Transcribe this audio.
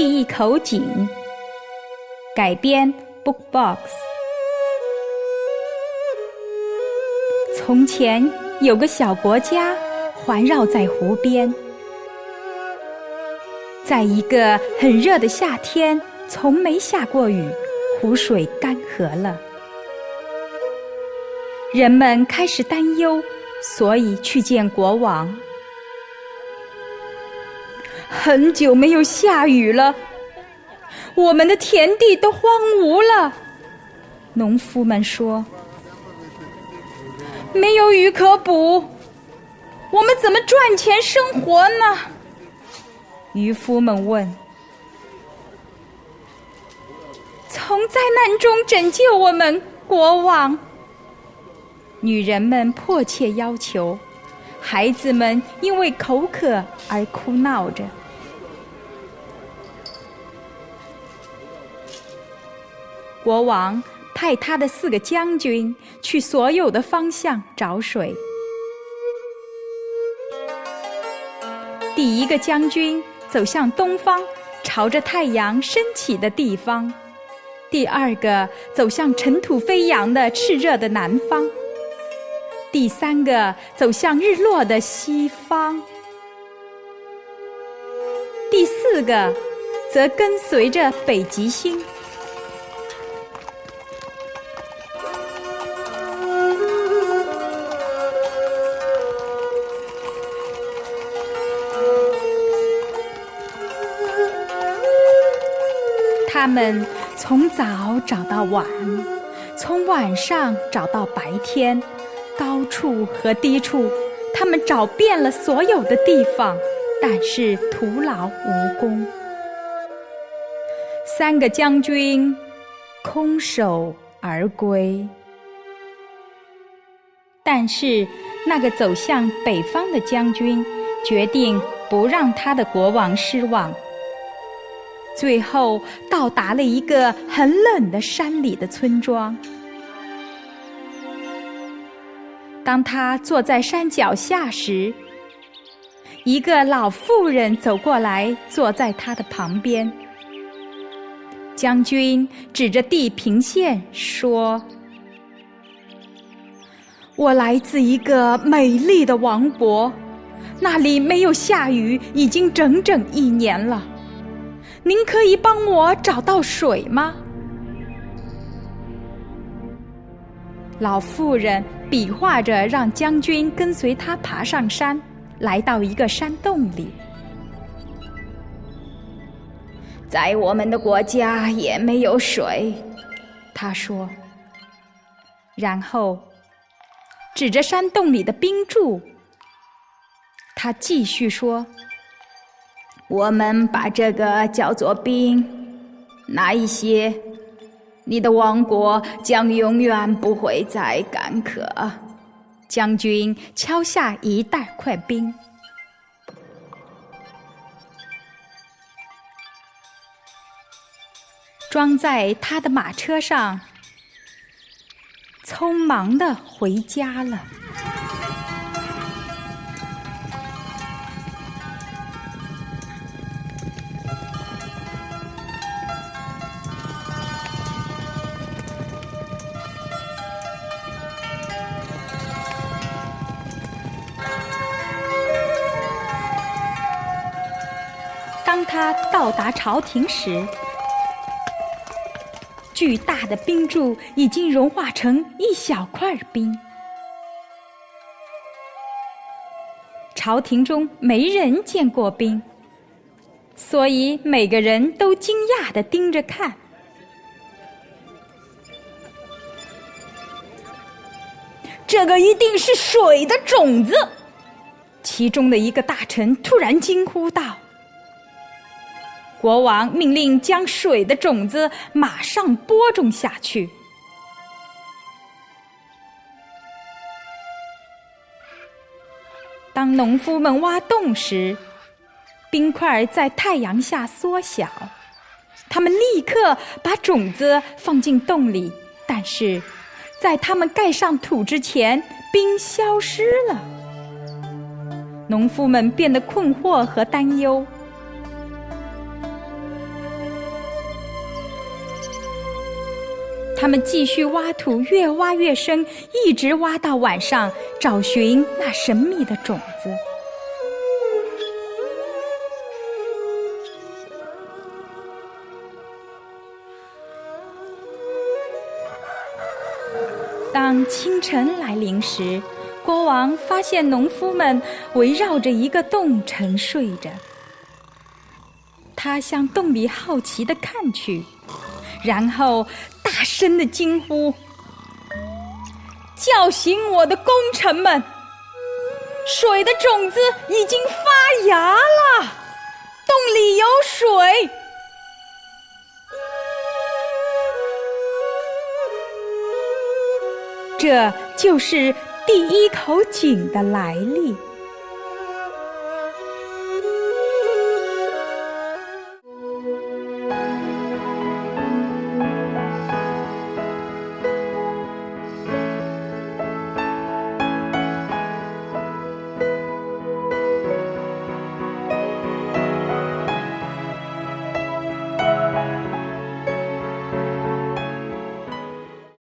第一口井。改编 BookBox。 从前有个小国家环绕在湖边，在一个很热的夏天，从没下过雨，湖水干涸了。人们开始担忧，所以去见国王。很久没有下雨了，我们的田地都荒芜了，农夫们说。没有雨可补，我们怎么赚钱生活呢？渔夫们问。从灾难中拯救我们，国王！女人们迫切要求，孩子们因为口渴而哭闹着。国王派他的4个将军去所有的方向找水。第一个将军走向东方，朝着太阳升起的地方；第二个走向尘土飞扬的炽热的南方；第三个走向日落的西方；第4个则跟随着北极星。他们从早找到晚，从晚上找到白天，高处和低处，他们找遍了所有的地方，但是徒劳无功。3个将军空手而归。但是那个走向北方的将军决定不让他的国王失望。最后到达了一个很冷的山里的村庄。当他坐在山脚下时，一个老妇人走过来，坐在他的旁边。将军指着地平线说：“我来自一个美丽的王国，那里没有下雨已经整整1年了。您可以帮我找到水吗？”老妇人比划着让将军跟随他爬上山，来到一个山洞里。在我们的国家也没有水，他说。然后指着山洞里的冰柱，他继续说：我们把这个叫做冰，拿一些，你的王国将永远不会再干渴。将军敲下一大块冰，装在他的马车上，匆忙地回家了。当他到达朝廷时，巨大的冰柱已经融化成一小块冰。朝廷中没人见过冰，所以每个人都惊讶地盯着看。这个一定是水的种子，其中的一个大臣突然惊呼道。国王命令将水的种子马上播种下去。当农夫们挖洞时，冰块在太阳下缩小，他们立刻把种子放进洞里，但是在他们盖上土之前，冰消失了。农夫们变得困惑和担忧。他们继续挖土，越挖越深，一直挖到晚上，找寻那神秘的种子。当清晨来临时，国王发现农夫们围绕着一个洞沉睡着。他向洞里好奇地看去，然后大声地惊呼：“叫醒我的功臣们！水的种子已经发芽了，洞里有水！”这就是第一口井的来历。